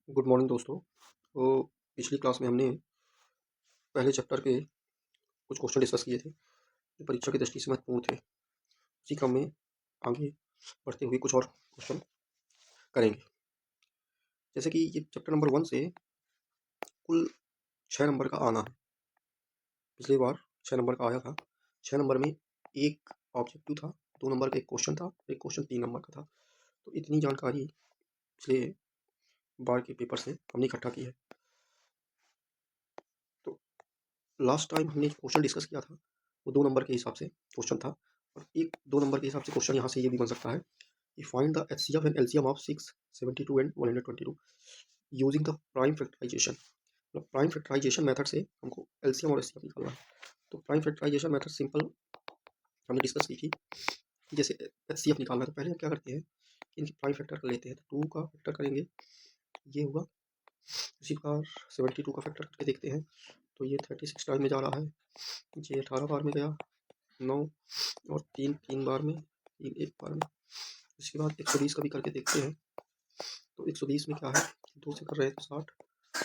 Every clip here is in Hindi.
गुड मॉर्निंग दोस्तों। तो पिछली क्लास में हमने पहले चैप्टर के कुछ क्वेश्चन डिस्कस किए थे जो परीक्षा की दृष्टि से महत्वपूर्ण थे। उसी क्रम में आगे बढ़ते हुए कुछ और क्वेश्चन करेंगे। जैसे कि ये चैप्टर नंबर 1 से कुल 6 नंबर का आना है। पिछली बार 6 नंबर का आया था। 6 नंबर में एक ऑब्जेक्टिव था, 2 नंबर का एक क्वेश्चन था, एक क्वेश्चन 3 नंबर का था। तो इतनी जानकारी पिछले बार के पेपर से हमने इकट्ठा की है। तो लास्ट टाइम हमने क्वेश्चन डिस्कस किया था वो 2 नंबर के हिसाब से क्वेश्चन था, और एक 2 नंबर के हिसाब से क्वेश्चन यहाँ से ये भी बन सकता है कि find the HCF and LCM of 6, 72 and 122 using the prime factorization. मतलब प्राइम फैक्टराइजेशन मेथड से हमको एलसीएम और एचसीएफ निकालना है। तो प्राइम फैक्टराइजेशन मेथड सिंपल हमने डिस्कस की थी कि जैसे एचसीएफ निकालना है तो पहले हम क्या करते हैं कि इनकी प्राइम फैक्टर कर लेते हैं। तो 2 का फैक्टर करेंगे, ये हुआ। उसी प्रकार 72 का फैक्टर करके देखते हैं, तो ये 36 टाइम में जा रहा है, ये 18 बार में गया, 9 और 3 3 बार में, 3 1 बार में। इसके बाद 120 का भी करके देखते हैं। तो 120 में क्या है, 2 से कर रहे हैं तो 60,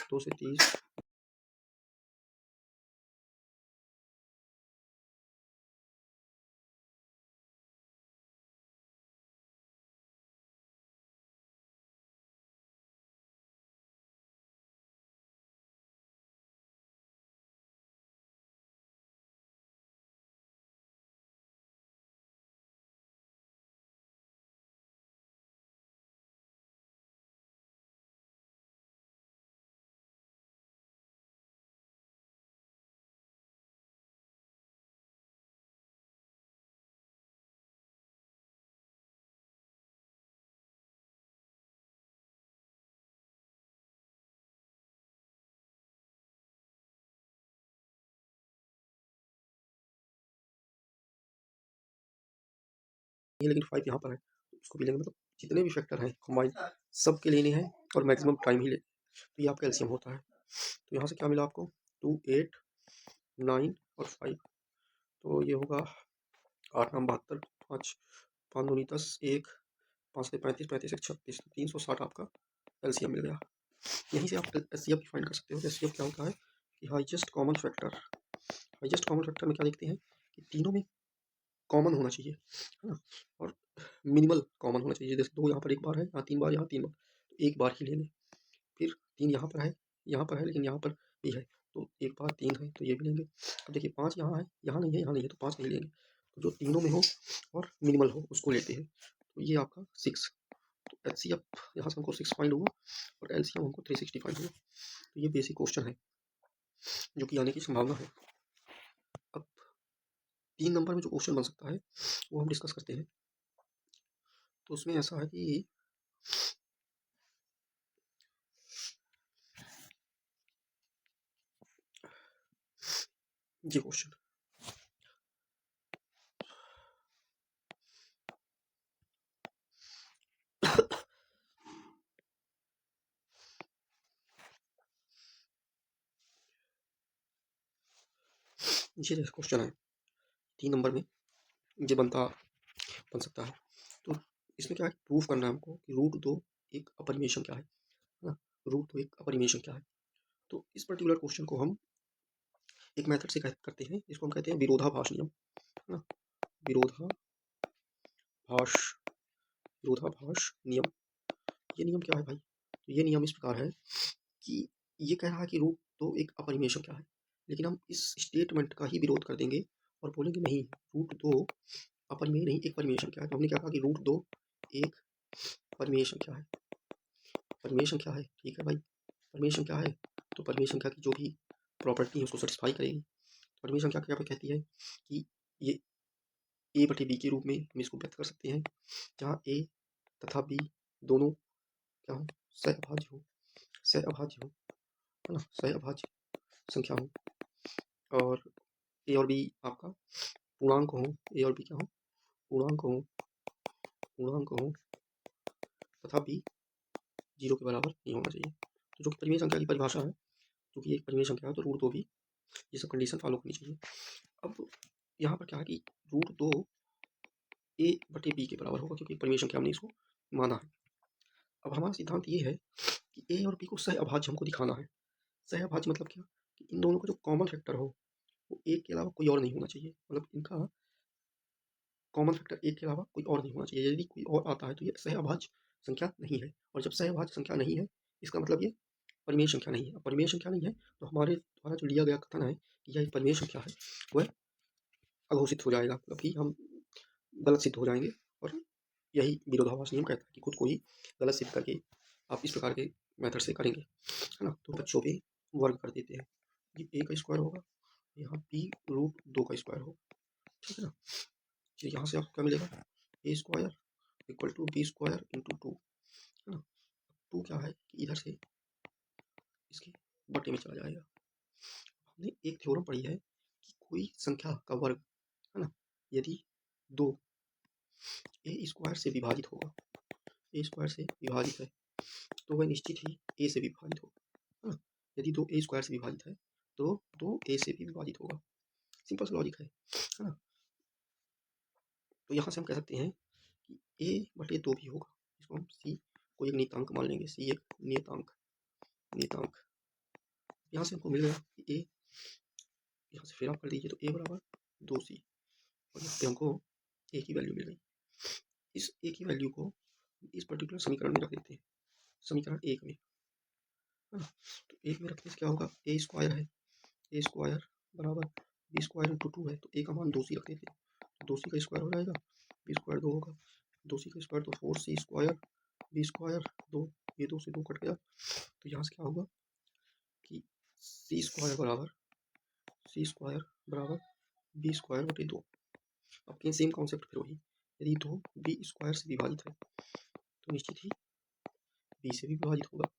2 से 30, ये लेकिन 5 यहाँ पर है, तो इसको भी लेंगे। मतलब जितने भी फैक्टर हैं कंबाइन सब के लेने हैं और मैक्सिमम टाइम ही ले। तो ये आपका एलसीएम होता है। तो यहाँ से क्या मिला आपको, 2 8 9 और 5। तो ये होगा 8 9 72, 5 5 दूनी 10, 1 5 से 35, 35 1 36, 360 आपका एलसीएम मिल गया। यहीं से आप एचसीएफ फाइंड कर सकते हो। एचसीएफ क्या होता है कि highest common factor. Highest common factor में क्या देखते हैं कि तीनों में कॉमन होना चाहिए, है ना, और मिनिमल कॉमन होना चाहिए। जैसे 2 यहाँ पर एक बार है, यहाँ 3 बार, यहाँ 3 बार, तो एक बार ही ले लें। फिर 3 यहाँ पर है लेकिन यहाँ पर भी है, तो एक बार 3 है तो ये भी लेंगे। अब देखिए 5 यहाँ है, यहाँ नहीं है, यहाँ नहीं है, तो 5 नहीं लेंगे। तो जो तीनों में हो और मिनिमल हो उसको लेते हैं। तो ये आपका 6। तो एचसीएफ यहाँ से हमको 6 फाइंड हुआ और एलसीएम हमको 360 फाइंड हुआ। तो ये बेसिक क्वेश्चन है जो कि आने की संभावना है। अब 3 नंबर में जो क्वेश्चन बन सकता है वो हम डिस्कस करते हैं। तो उसमें ऐसा है कि ये क्वेश्चन ये जैसा क्वेश्चन है 3 नंबर में ये बन सकता है। तो इसमें क्या है, प्रूफ करना है हमको कि रूट 2 एक अपरिमेशन क्या है ना, रूट 2 एक अपरिमेशन क्या है। तो इस पर्टिकुलर क्वेश्चन को हम एक मेथड से करते हैं, इसको हम कहते हैं विरोधाभास नियम, है ना। विरोधाभास विरोधाभास नियम। ये नियम क्या है भाई, तो ये नियम इस प्रकार है कि ये कह रहा है कि रूट 2 एक अपरिमेशन क्या है, लेकिन हम इस स्टेटमेंट का ही विरोध कर देंगे और बोलेंगे नहीं, रूट 2 अपरिमेय नहीं एक परिमेशन क्या है। तो हमने क्या कहा कि रूट 2 एक परिमेशन क्या है। परिमेशन क्या है, ठीक है भाई, परिमेय क्या है, तो परिमेय संख्या की जो भी प्रॉपर्टी है उसको सेटिस्फाई करेगी। परिमेय संख्या क्या कहती है कि ये ए बटे बी के रूप में हम इसको व्यक्त कर सकते हैं, जहाँ ए तथा बी दोनों क्या हो, सहअभाज्य हो, है ना, सहअभाज्य संख्या हो, और ए और बी आपका पूर्णांक हो, ए और बी क्या हो, पूर्णांक हो तथा बी 0 के बराबर नहीं होना चाहिए। तो जो कि परिमेय संख्या की परिभाषा है, जो कि एक परिमेय संख्या है, तो रूट 2 भी ये सब कंडीशन फॉलो करनी चाहिए। अब यहाँ पर क्या है कि रूट 2 ए बटे बी के बराबर होगा, क्योंकि परिमेय संख्या हमने इसको माना है। अब हमारा सिद्धांत ये है कि ए और बी को सह अभाज्य हमको दिखाना है। सह अभाज्य मतलब क्या, कि इन दोनों का जो कॉमन फैक्टर हो वो एक के अलावा कोई और नहीं होना चाहिए, मतलब इनका कॉमन फैक्टर एक के अलावा कोई और नहीं होना चाहिए। यदि कोई और आता है तो ये सह अभाज्य संख्या नहीं है, और जब सह अभाज्य संख्या नहीं है इसका मतलब ये परिमेय संख्या नहीं है। परिमेय संख्या नहीं है तो हमारे द्वारा जो लिया गया कथन है कि यह परिमेय संख्या है वह अघोषित हो जाएगा, मतलब कि हम गलत सिद्ध हो जाएंगे। और यही विरोधाभास नियम कहता है कि खुद को ही गलत सिद्ध करके आप इस प्रकार के मेथड से करेंगे, है ना। तो बच्चों पे वर्ग कर देते हैं, ये ए का स्क्वायर होगा, यहाँ बी रूट 2 का स्क्वायर होगा, ठीक है ना। तो यहाँ से आपको क्या मिलेगा, A square equal to B square into 2, है ना। 2 क्या है कि इधर से इसके बटे में चला जाएगा। हमने एक थ्योरम पढ़ी है कि कोई संख्या का वर्ग, है ना, यदि 2 ए स्क्वायर से विभाजित होगा, ए स्क्वायर से विभाजित है तो वह निश्चित ही ए से विभाजित होगा, है ना। यदि 2 ए स्क्वायर से विभाजित है तो 2 ए से भी विभाजित होगा, सिंपल सा लॉजिक है ना। तो यहाँ से हम कह सकते हैं कि ए बटे 2 भी होगा, इसको हम सी को एक नियतांक मान लेंगे, सी एक नियतांक। यहाँ से हमको मिल गया कि ए, यहाँ से फिर आप कर दीजिए तो ए बराबर 2c, और यहाँ पे हमको ए की वैल्यू मिल गई। इस ए की वैल्यू को इस पर्टिकुलर समीकरण में रख देते हैं, समीकरण 1 में, है ना। तो 1 में रखने से क्या होगा, ए स्क्वायर है, ए स्क्वायर बराबर बी स्क्वायर इंटू 2 है, तो ए का मान 2c रख देते हैं, 2c का स्क्वायर हो जाएगा, बी स्क्वायर 2 होगा, 2c का स्क्वायर तो 4c स्क्वायर, बी स्क्वायर 2, ये 2 से 2 कट गया, तो यहाँ से क्या होगा कि सी स्क्वायर बराबर बी स्क्वायर बटे 2। अब कहीं सेम कॉन्सेप्ट फिर वही, यदि 2 बी स्क्वायर से विभाजित है तो निश्चित ही बी से भी विभाजित होगा,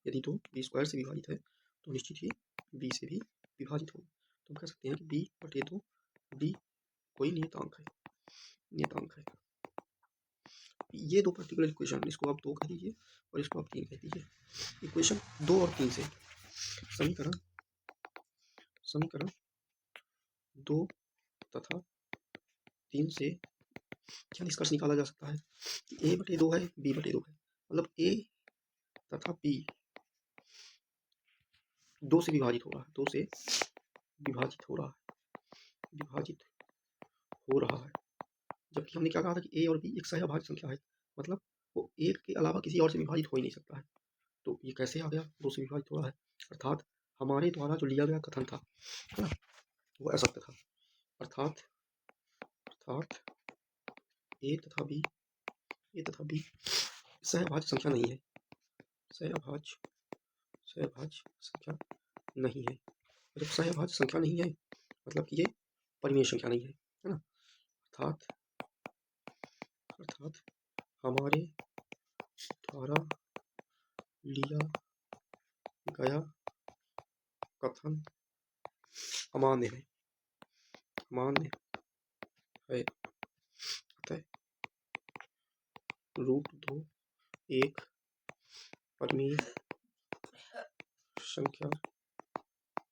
यदि 2 बी स्क्वायर से विभाजित है तो निश्चित ही बी से भी विभाजित होगा। तो हम कह सकते हैं कि बी बटे 2 बी कोई नियतांक है। ये दो पर्टिकुलर इक्वेशन, इसको आप 2 कह दीजिए और इसको आप 3 कह दीजिए। इक्वेशन 2 और 3 से समीकरण 2 तथा 3 से क्या निष्कर्ष निकाला जा सकता है कि ए बटे 2 है, बी बटे 2 है, मतलब ए तथा बी 2 से विभाजित हो रहा है, 2 से विभाजित हो रहा है, जबकि हमने क्या कहा था कि ए और बी एक सह अभाज्य संख्या है, मतलब वो एक के अलावा किसी और से विभाजित हो ही नहीं सकता है। तो ये कैसे आ गया, 2 से विभाजित हो रहा है, अर्थात हमारे द्वारा जो लिया गया कथन था, है ना, वो असत्य था, अर्थात ए तथा बी सहअभाज्य संख्या नहीं है, सहअभाज्य संख्या नहीं है। जब सहअभाज्य संख्या नहीं है मतलब कि ये परिमेय संख्या नहीं है, है ना। अर्थात हमारे द्वारा लिया गया कथन अमान्य है, अतः रूट 2 एक परिमेय संख्या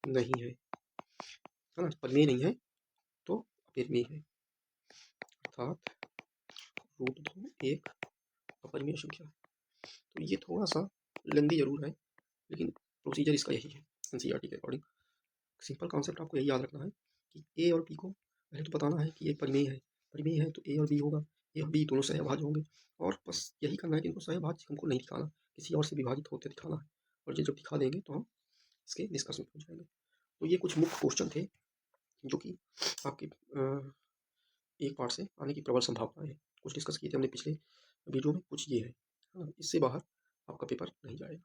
नहीं है, ना, परिमेय नहीं है तो अपरिमेय है, अर्थात रूट 2 एक अपरिमेय संख्या है। तो ये थोड़ा सा लेंदी जरूर है, लेकिन प्रोसीजर इसका यही है एनसीईआरटी के अकॉर्डिंग। सिंपल कॉन्सेप्ट आपको यही याद रखना है कि ए और बी को पहले तो बताना है कि एक परिमेय है तो ए और बी होगा, ए और बी दोनों सहअभाज्य होंगे, और बस यही करना है कि इनको सहअभाज्य हमको नहीं दिखाना, किसी और से विभाजित होते दिखाना है, और ये जब दिखा देंगे तो हम इसके निष्कर्ष में पहुँच जाएंगे। तो ये कुछ मुख्य क्वेश्चन थे जो कि आपके एक पार्ट से आने की प्रबल संभावना है, कुछ डिस्कस किए थे हमने पिछले वीडियो में, कुछ ये है, इससे बाहर आपका पेपर नहीं जाएगा।